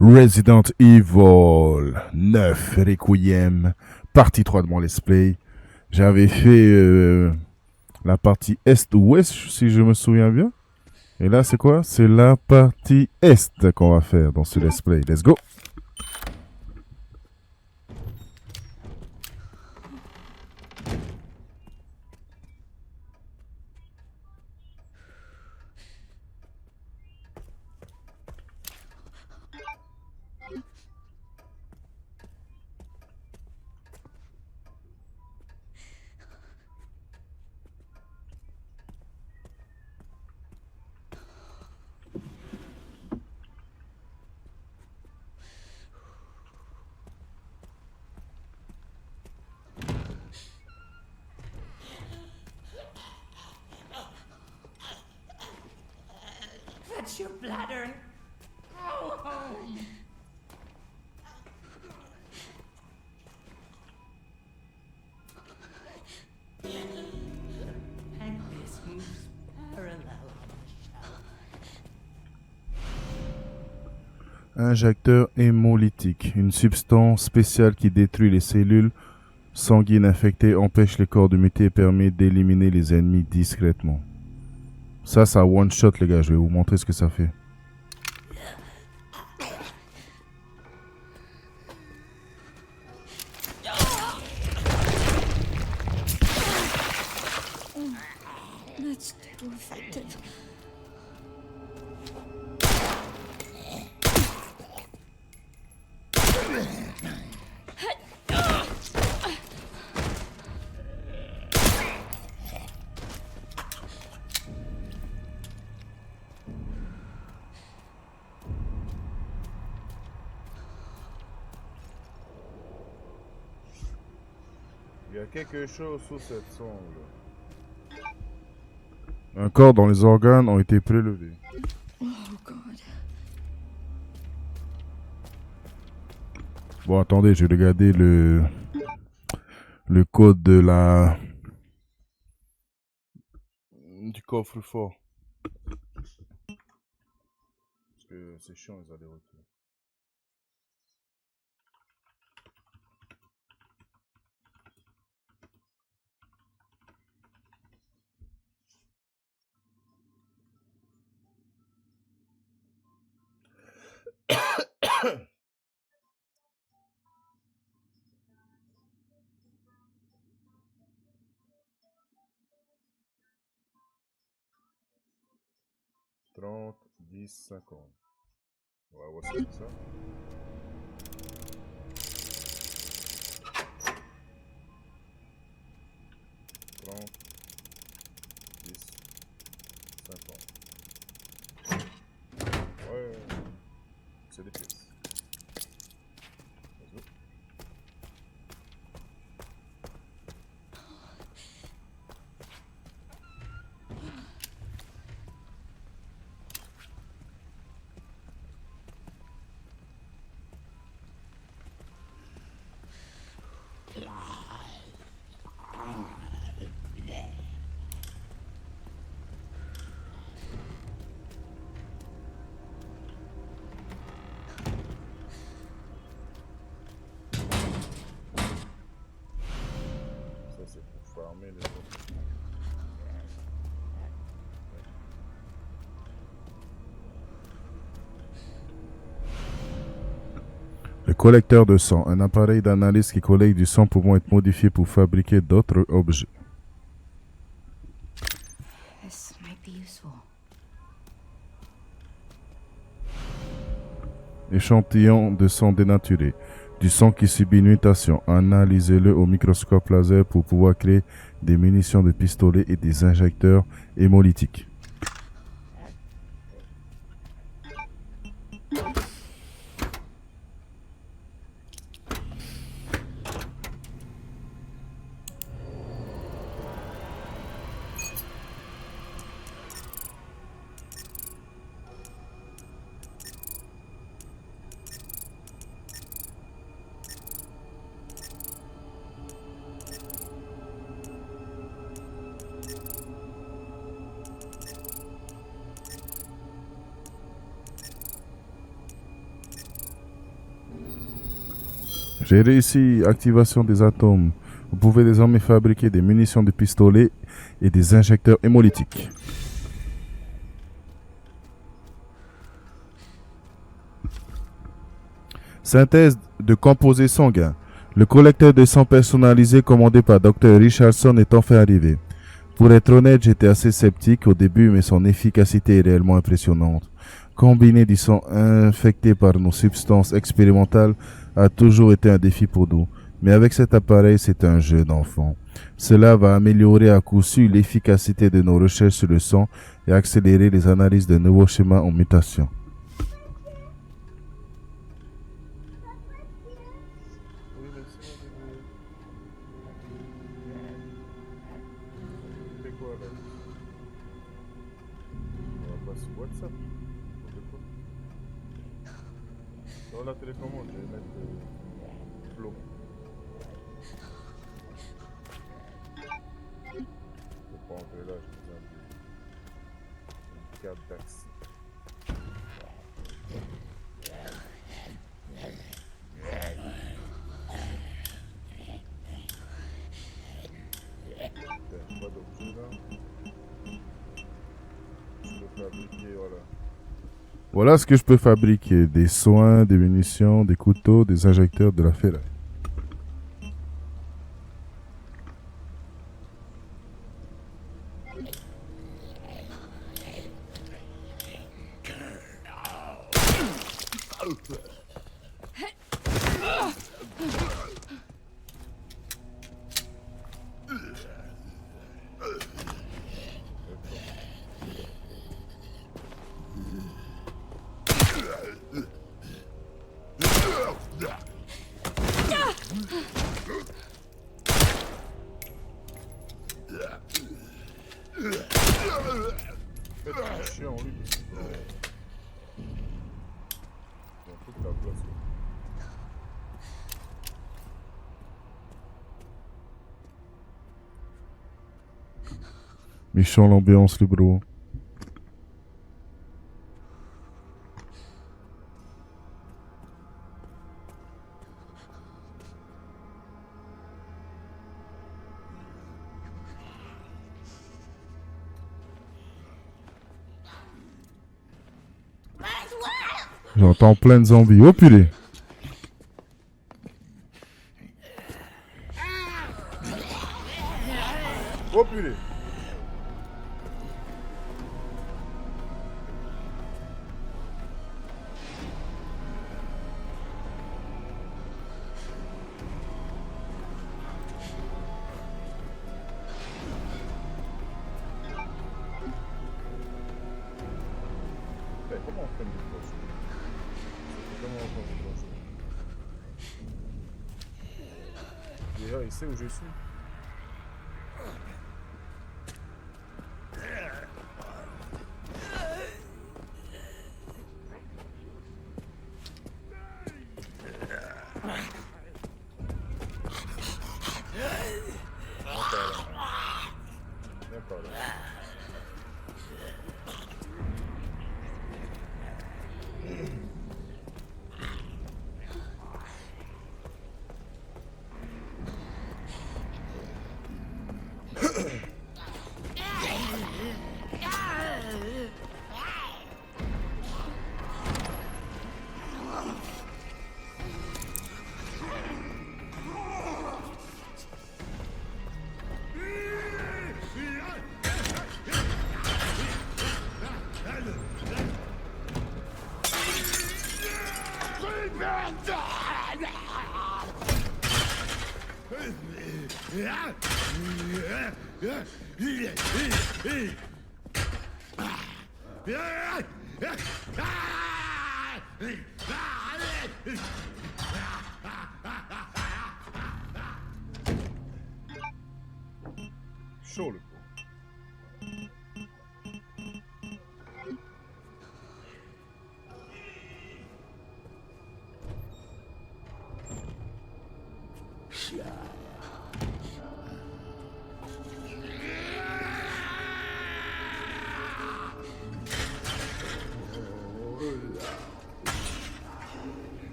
Resident Evil 9 Requiem, partie 3 de mon let's play. J'avais fait la partie Est ou Ouest, si je me souviens bien. Et là, c'est quoi? C'est la partie Est qu'on va faire dans ce let's play. Let's go! Fetch your bladder and go home. Pancreas moves parallel on the shelf. Injecteur hémolytique. Une substance spéciale qui détruit les cellules sanguines infectées, empêche les corps de muter et permet d'éliminer les ennemis discrètement. Ça one shot, les gars. Je vais vous montrer ce que ça fait. That's too effective. Il y a quelque chose sous cette sonde. Un corps dont les organes ont été prélevés. Oh god. Bon, attendez, je vais regarder le code de la du coffre-fort. Parce que c'est chiant les allers-retours. Trente, 10, 50. On va voir si c'est ça. 30, 10, 50. Ouais, c'est des pièces. Vas-y. Ça c'est pour farmer les autres. Le collecteur de sang, un appareil d'analyse qui collecte du sang pouvant être modifié pour fabriquer d'autres objets. This might be useful. Échantillon de sang dénaturé. Du sang qui subit une mutation. Analysez-le au microscope laser pour pouvoir créer des munitions de pistolet et des injecteurs hémolytiques. J'ai réussi activation des atomes. Vous pouvez désormais fabriquer des munitions de pistolet et des injecteurs hémolytiques. Synthèse de composés sanguins. Le collecteur de sang personnalisé commandé par Dr. Richardson est enfin arrivé. Pour être honnête, j'étais assez sceptique au début, mais son efficacité est réellement impressionnante. Combiner du sang infecté par nos substances expérimentales a toujours été un défi pour nous. Mais avec cet appareil, c'est un jeu d'enfant. Cela va améliorer à coup sûr l'efficacité de nos recherches sur le sang et accélérer les analyses de nouveaux schémas en mutation. Dans la télécommande, je vais mettre Flo. Je vais pas entrer là, j'ai besoin d'une carte d'accès. Pas d'objet là. Je peux fabriquer, voilà. Voilà ce que je peux fabriquer. Des soins, des munitions, des couteaux, des injecteurs, de la ferraille. Chiant, lui. Il y a toute la place. Méchant l'ambiance, le bro. J'entends plein de zombies. Oh purée. Oh purée. Comment on fait des poches? Comment on fait des poches? Déjà, il sait où je suis. Chaud le coup.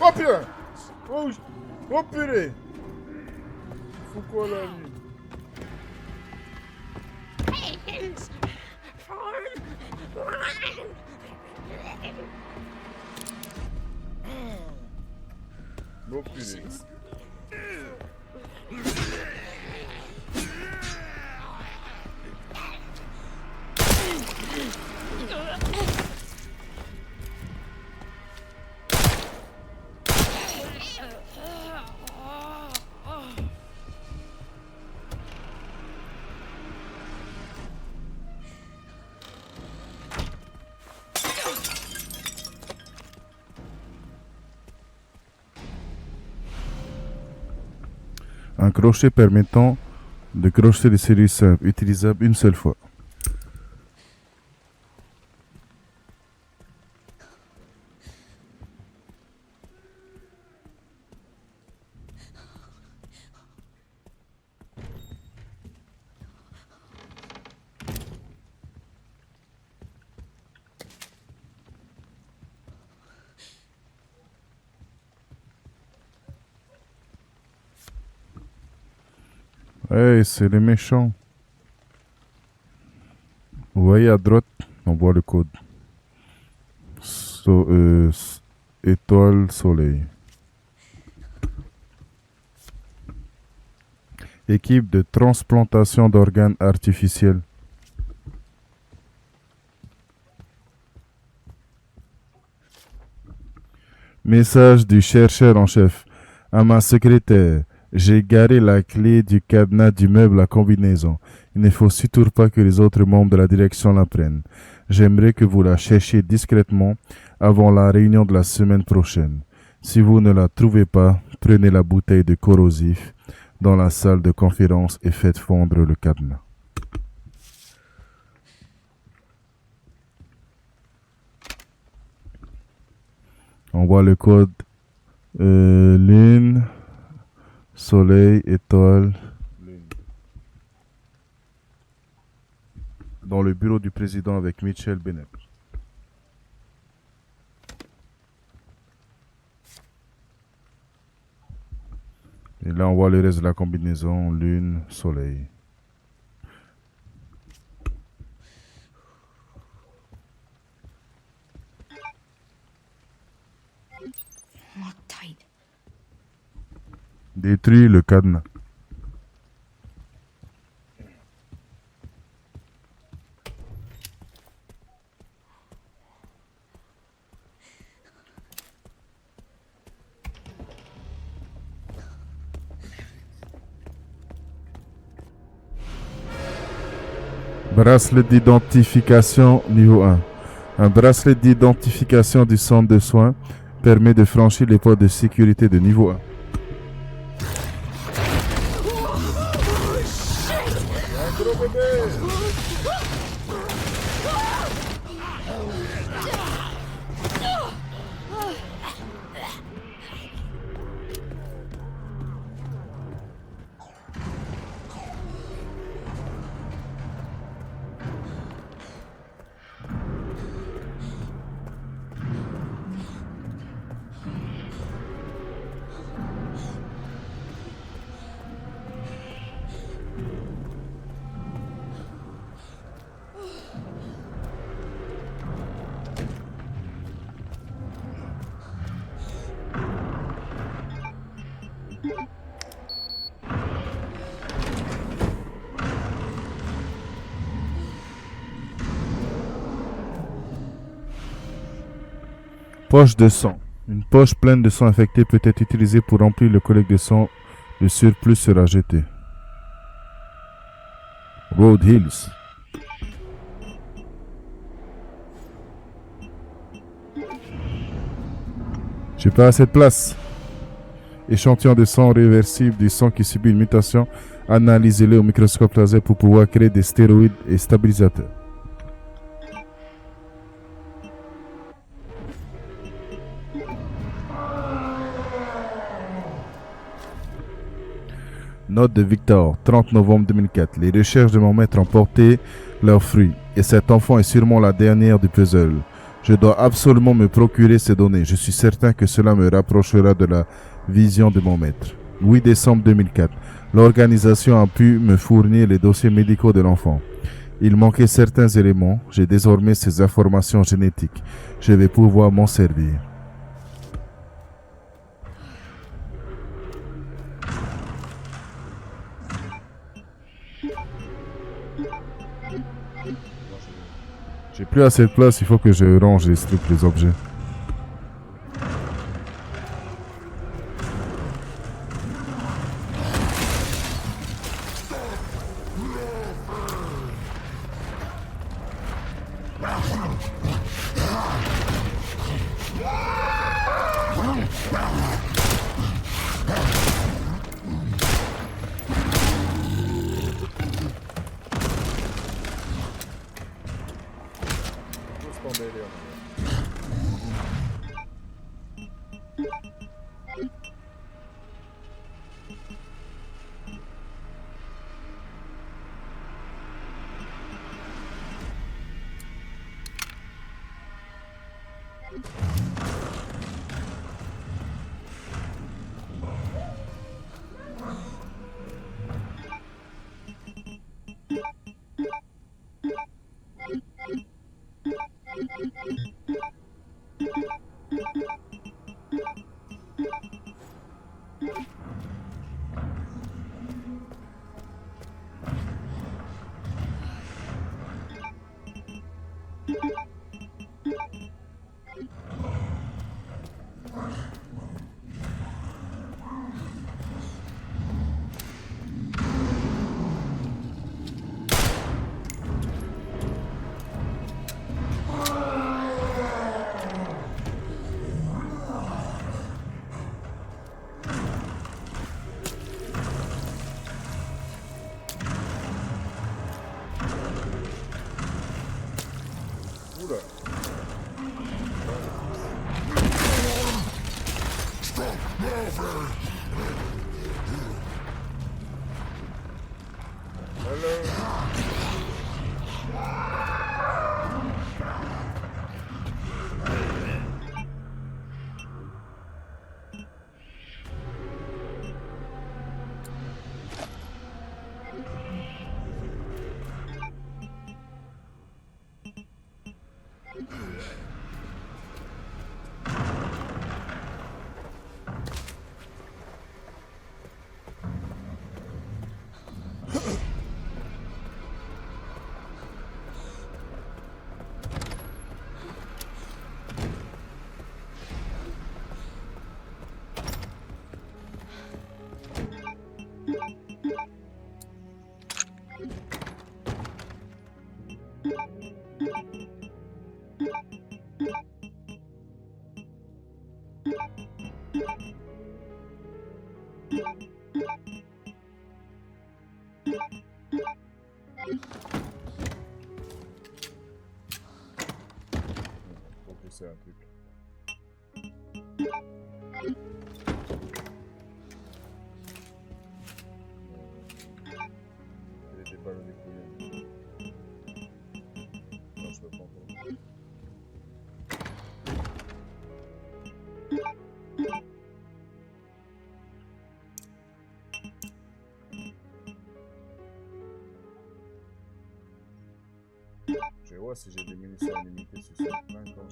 Oh putain! Oh purée! Faut quoi la nuit? Pagans! Farm! Oh purée! Un crochet permettant de crocheter des séries simples, utilisables une seule fois. Hey, c'est les méchants. Vous voyez à droite, on voit le code. Étoile soleil. Équipe de transplantation d'organes artificiels. Message du chercheur en chef. À ma secrétaire. J'ai garé la clé du cadenas du meuble à combinaison. Il ne faut surtout pas que les autres membres de la direction la prennent. J'aimerais que vous la cherchiez discrètement avant la réunion de la semaine prochaine. Si vous ne la trouvez pas, prenez la bouteille de corrosif dans la salle de conférence et faites fondre le cadenas. On voit le code lune, soleil, étoile. Dans le bureau du président avec Michel Bennett. Et là, on voit le reste de la combinaison lune, soleil. Lock tight. Détruis le cadenas. Bracelet d'identification niveau 1. Un bracelet d'identification du centre de soins permet de franchir les portes de sécurité de niveau 1. Poche de sang. Une poche pleine de sang infecté peut être utilisée pour remplir le collecte de sang. Le surplus sera jeté. Road Hills. J'ai pas assez de place. Échantillon de sang réversible du sang qui subit une mutation. Analysez-le au microscope laser pour pouvoir créer des stéroïdes et stabilisateurs. Note de Victor, 30 novembre 2004. Les recherches de mon maître ont porté leurs fruits. Et cet enfant est sûrement la dernière du puzzle. Je dois absolument me procurer ces données. Je suis certain que cela me rapprochera de la vision de mon maître. 8 décembre 2004. L'organisation a pu me fournir les dossiers médicaux de l'enfant. Il manquait certains éléments. J'ai désormais ces informations génétiques. Je vais pouvoir m'en servir. J'ai plus assez de place, il faut que je range les trucs, les objets. Faut que c'est un truc. Il était pas le découvert. Non, je peux pas encore. Je vais voir si j'ai des munitions illimitées sur ce plan comme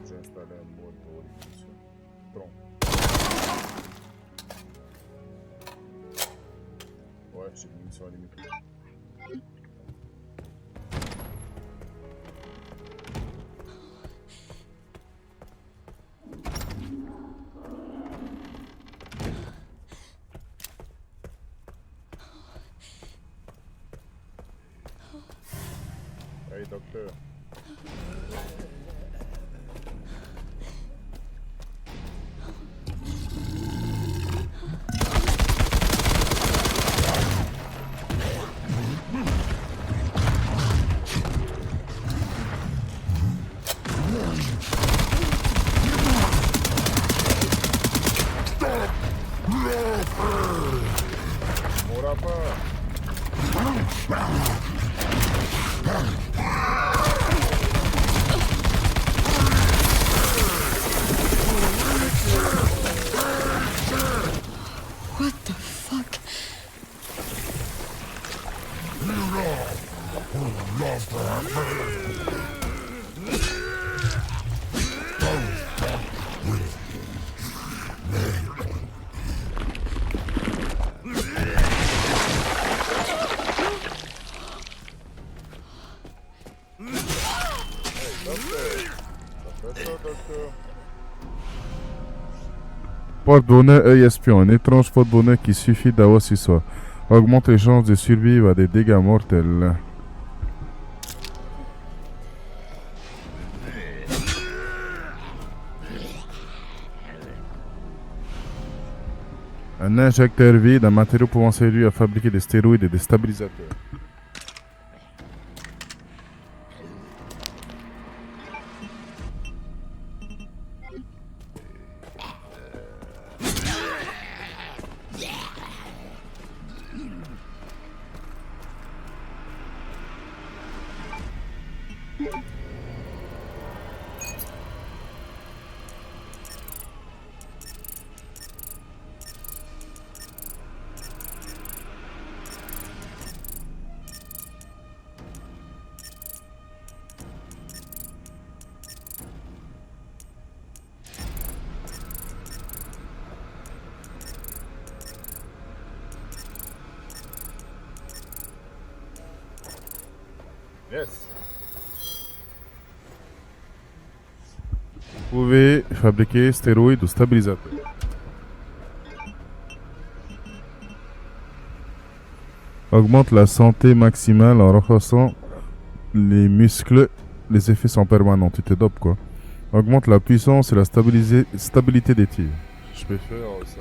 j'ai installé un mode pour les munitions. Bon. Ouais, j'ai des munitions illimitées. docteur. Mourra pas. What the fuck? Fais ça, docteur. Porte-bonheur œil espion, un étrange porte-bonheur qui suffit d'avoir sur soi. Augmente les chances de survivre à des dégâts mortels. Un injecteur vide, un matériau pouvant servir à fabriquer des stéroïdes et des stabilisateurs. Yes. Vous pouvez fabriquer stéroïdes ou stabilisateurs. Augmente la santé maximale en renforçant les muscles. Les effets sont permanents, tu te dopes quoi. Augmente la puissance et la stabilité des tirs. Je peux faire ça.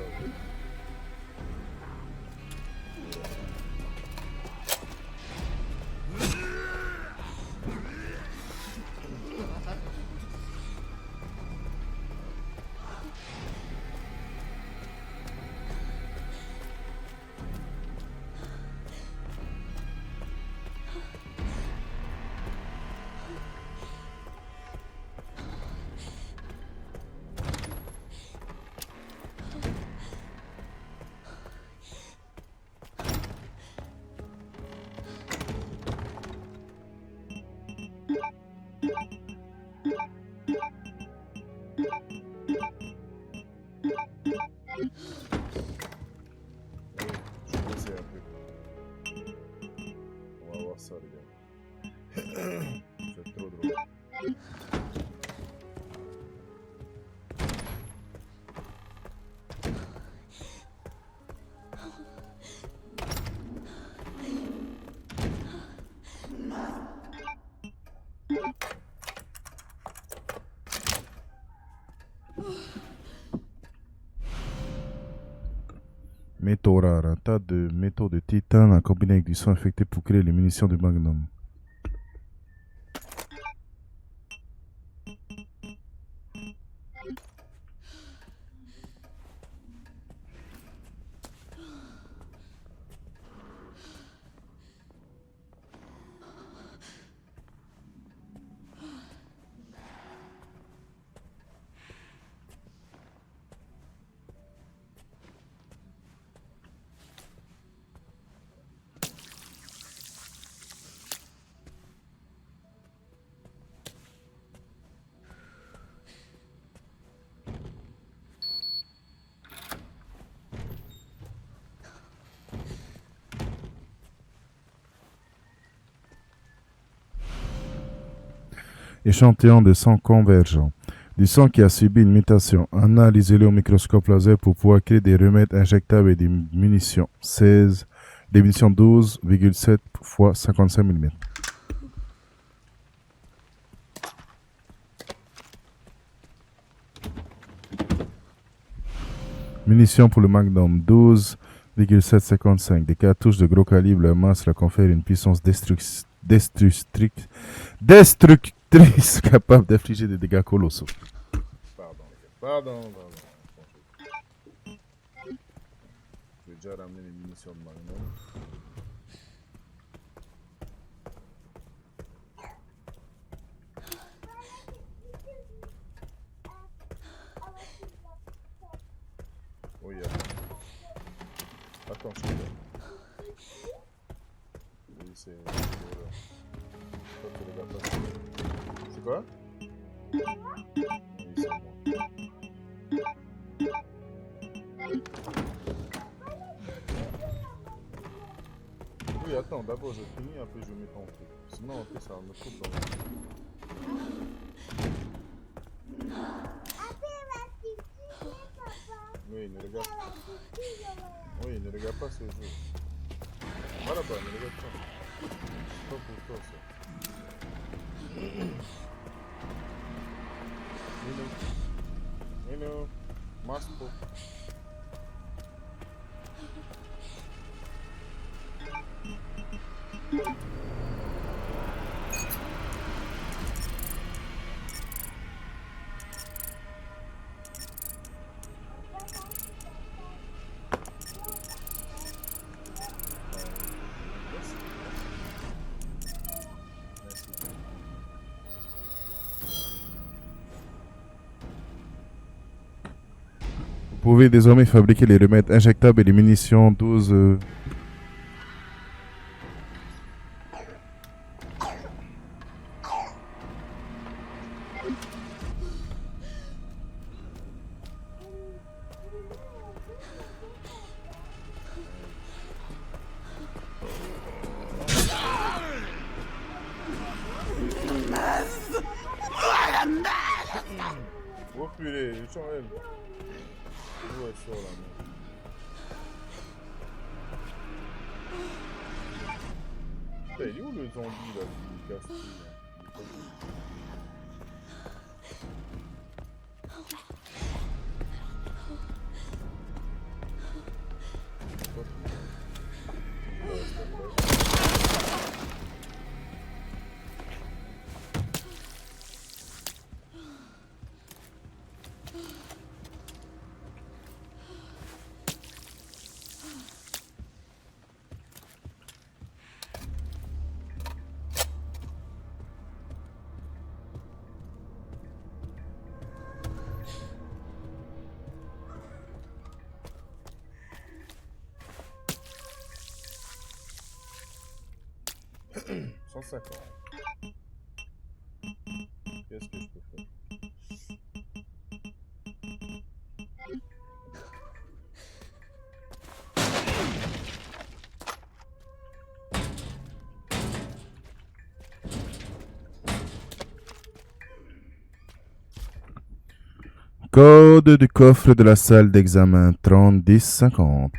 Je vais essayer un peu. On va voir ça, les gars. C'est trop drôle. Métaux rares, un tas de métaux de titane à combiner avec du sang infecté pour créer les munitions du Magnum. Échantillon de sang convergent. Du sang qui a subi une mutation. Analysez-le au microscope laser pour pouvoir créer des remèdes injectables et des munitions. Des munitions 12,7 x 55 mm. Munitions pour le Magnum 12,755. Des cartouches de gros calibre, leur masse leur confère une puissance destructrice capable d'infliger des dégâts colossaux. Pardon, les gars. Pardon. Je vais déjà ramener les munitions de Magnum. Oui, attends, je te donne. Oui, c'est... Toi, tu regardes pas. C'est quoi? Oui, c'est moi. Oui, attends, d'abord je finis, après je mets ton truc. Sinon, après, ça me coupe dans le... Oui, ne regarde pas. Oui, ne regarde pas ce jeu. Voilà, bah, ne regarde pas. C'est pas pour toi, ça. Hello. Masco. Vous pouvez désormais fabriquer les remèdes injectables et les munitions 12. Oh purée, ils sont elle. Où elle sort là, mec? Putain, il est où le zombie là qui casse tout là? « 150. Qu'est-ce que je peux faire? Code du coffre de la salle d'examen 301050.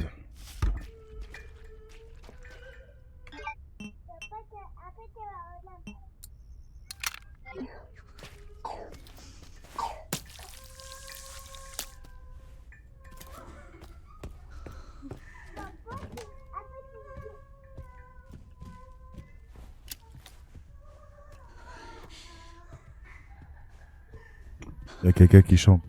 Il y a quelqu'un qui chante.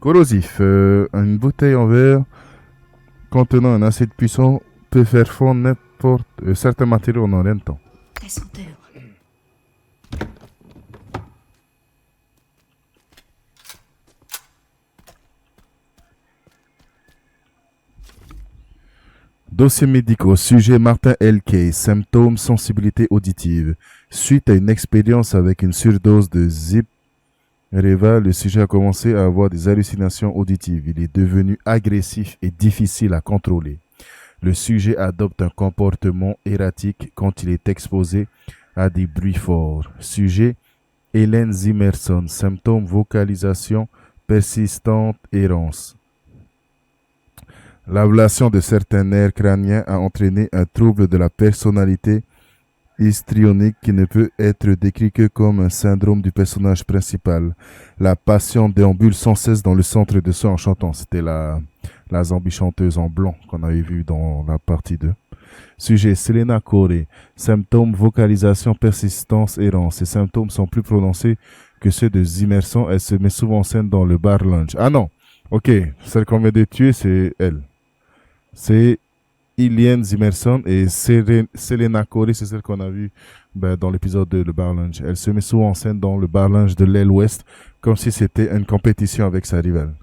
Corrosif. Une bouteille en verre contenant un acide puissant peut faire fondre certains matériaux en un rien de temps. La senteur. Dossiers médicaux. Sujet Martin L.K. Symptômes sensibilité auditive. Suite à une expérience avec une surdose de Zipreva, le sujet a commencé à avoir des hallucinations auditives. Il est devenu agressif et difficile à contrôler. Le sujet adopte un comportement erratique quand il est exposé à des bruits forts. Sujet Hélène Zimerson. Symptômes vocalisation persistante, errance. L'ablation de certains nerfs crâniens a entraîné un trouble de la personnalité histrionique qui ne peut être décrit que comme un syndrome du personnage principal. La patiente déambule sans cesse dans le centre de soins en chantant. C'était la zombie chanteuse en blanc qu'on avait vue dans la partie 2. Sujet Selena Corey. Symptômes vocalisation, persistance, errance. Ces symptômes sont plus prononcés que ceux de Zimerson. Elle se met souvent en scène dans le bar lunch. Ah non, ok, celle qu'on vient de tuer, c'est elle. C'est Iliane Zimerson et Selena Corey, c'est celle qu'on a vue dans l'épisode de Le Bar Lunch. Elle se met souvent en scène dans le bar lunch de l'aile ouest, comme si c'était une compétition avec sa rivale.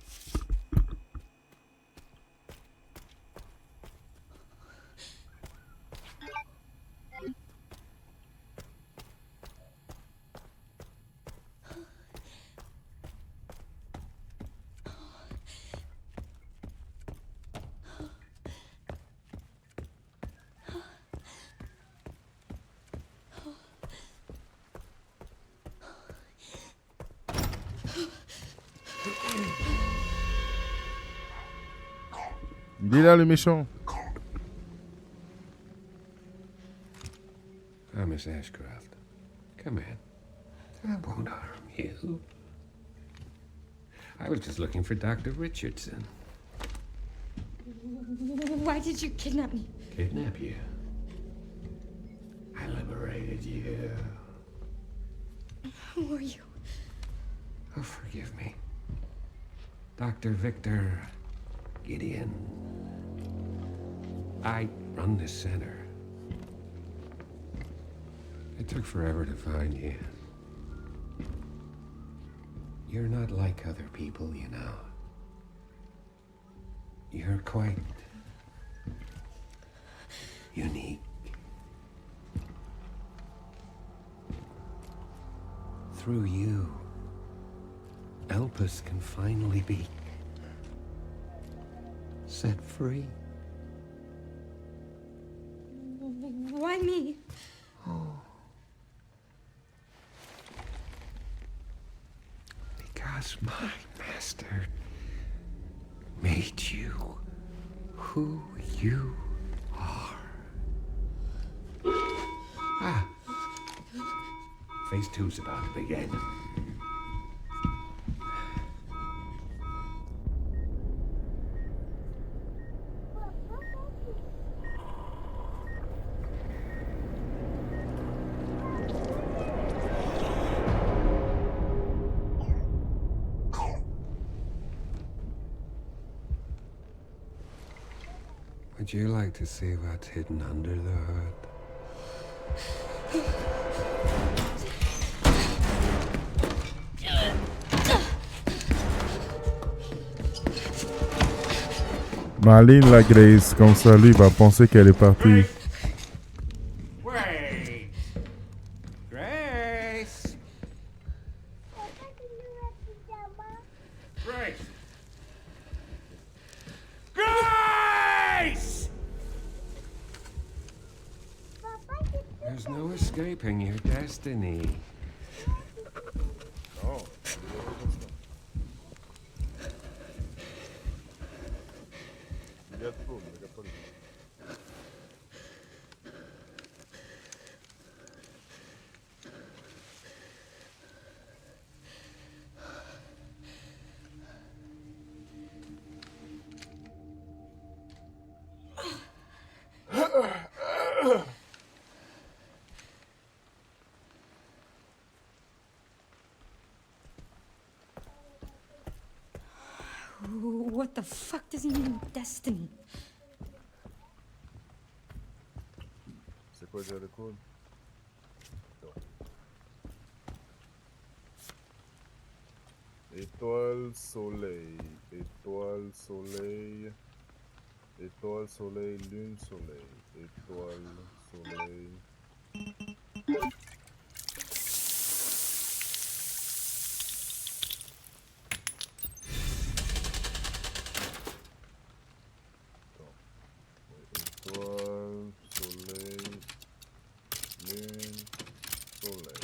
Il est là le méchant. Miss Ashcroft. Come in. I won't harm you. I was just looking for Dr. Richardson. Why did you kidnap me? Kidnap you? I liberated you. Who are you? Oh, forgive me. Dr. Victor Gideon. I run this center. It took forever to find you. You're not like other people, you know. You're quite unique. Through you, Elpis can finally be set free. Why me? Because my master made you who you are. Ah. Phase 2's about to begin. Would you like to see what's hidden under the hood? Marlene la Grace, comme ça lui va penser qu'elle est partie. Wait! Grace! Grace! Grace! There's no escaping your destiny. Non. Il y a trop, mais il y a pas le temps. What the fuck does he mean, destiny? C'est quoi déjà le code? Étoile, soleil, étoile, soleil, étoile, soleil, lune, soleil, étoile, soleil. Étoile, soleil, lune, soleil.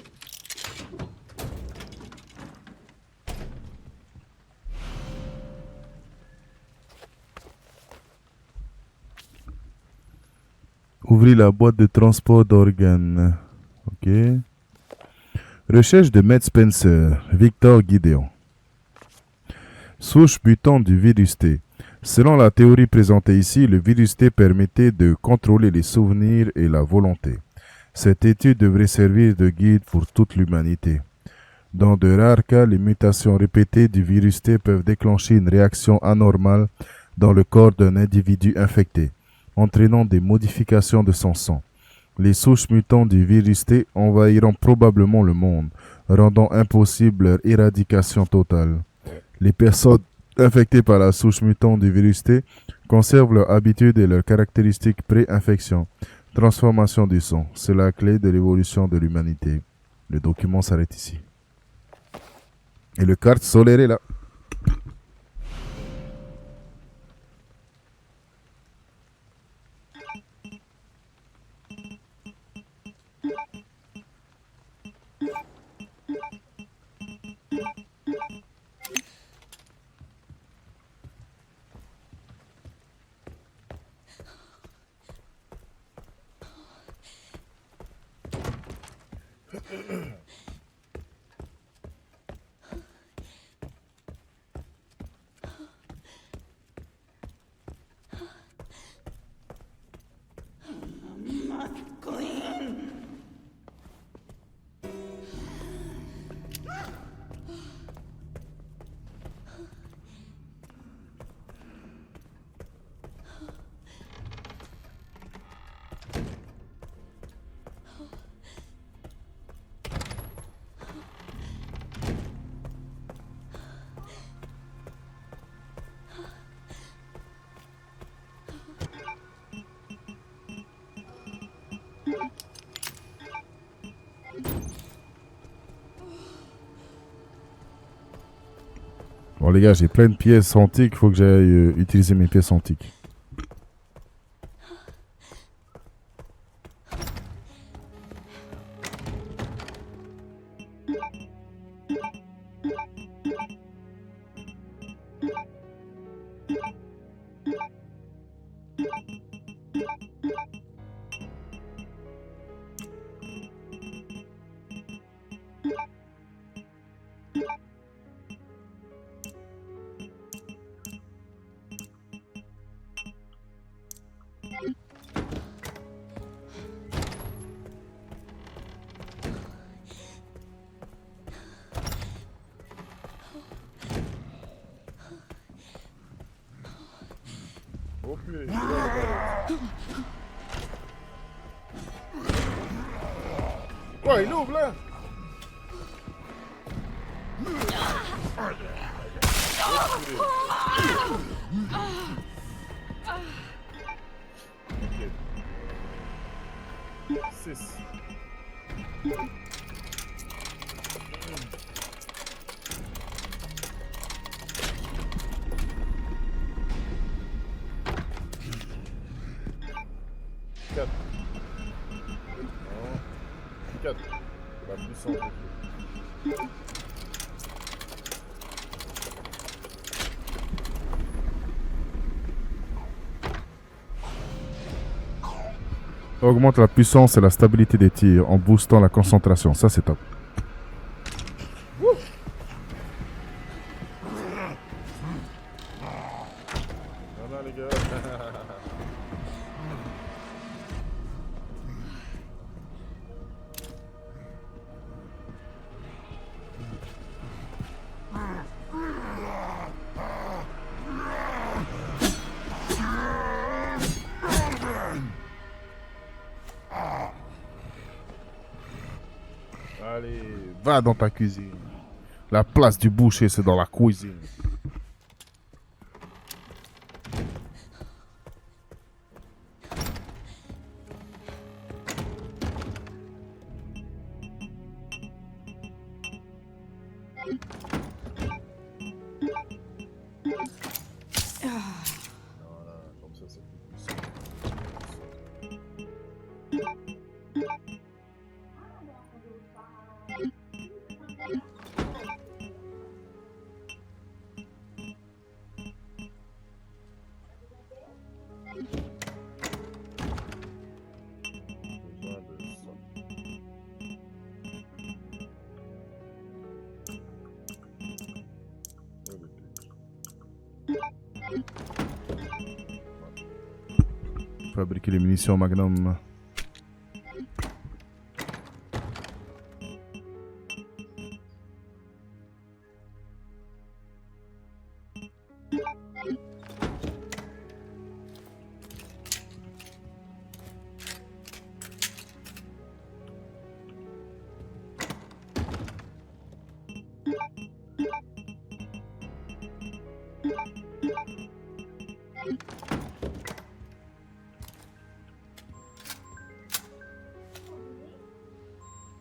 Ouvrir la boîte de transport d'organes. Ok. Recherche de Matt Spencer, Victor Gideon. Souche mutante du virus T. Selon la théorie présentée ici, le virus T permettait de contrôler les souvenirs et la volonté. Cette étude devrait servir de guide pour toute l'humanité. Dans de rares cas, les mutations répétées du virus T peuvent déclencher une réaction anormale dans le corps d'un individu infecté, entraînant des modifications de son sang. Les souches mutantes du virus T envahiront probablement le monde, rendant impossible leur éradication totale. Les personnes infectées par la souche mutante du virus T conservent leurs habitudes et leurs caractéristiques pré-infection. Transformation du sang, c'est la clé de l'évolution de l'humanité. Le document s'arrête ici. Et le carte solaire est là. Bon les gars, j'ai plein de pièces antiques, il faut que j'aille utiliser mes pièces antiques. Oh purée, quoi, il ouvre là? Ok. 6. Quatre. Non. 4. La puissance de feu. Augmente la puissance et la stabilité des tirs en boostant la concentration. Ça, c'est top. Voilà les gars. Allez, va dans ta cuisine. La place du boucher, c'est dans la cuisine. Voilà, comme ça c'est plus puissant. Besoin de ça. Et le truc. Fabriquer les munitions Magnum.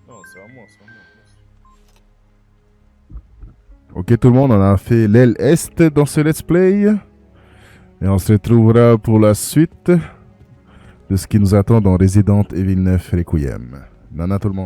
Non, c'est à moi, c'est à moi. Ok tout le monde, on a fait l'aile est dans ce let's play. Et on se retrouvera pour la suite de ce qui nous attend dans Resident Evil 9 Requiem. Nana tout le monde.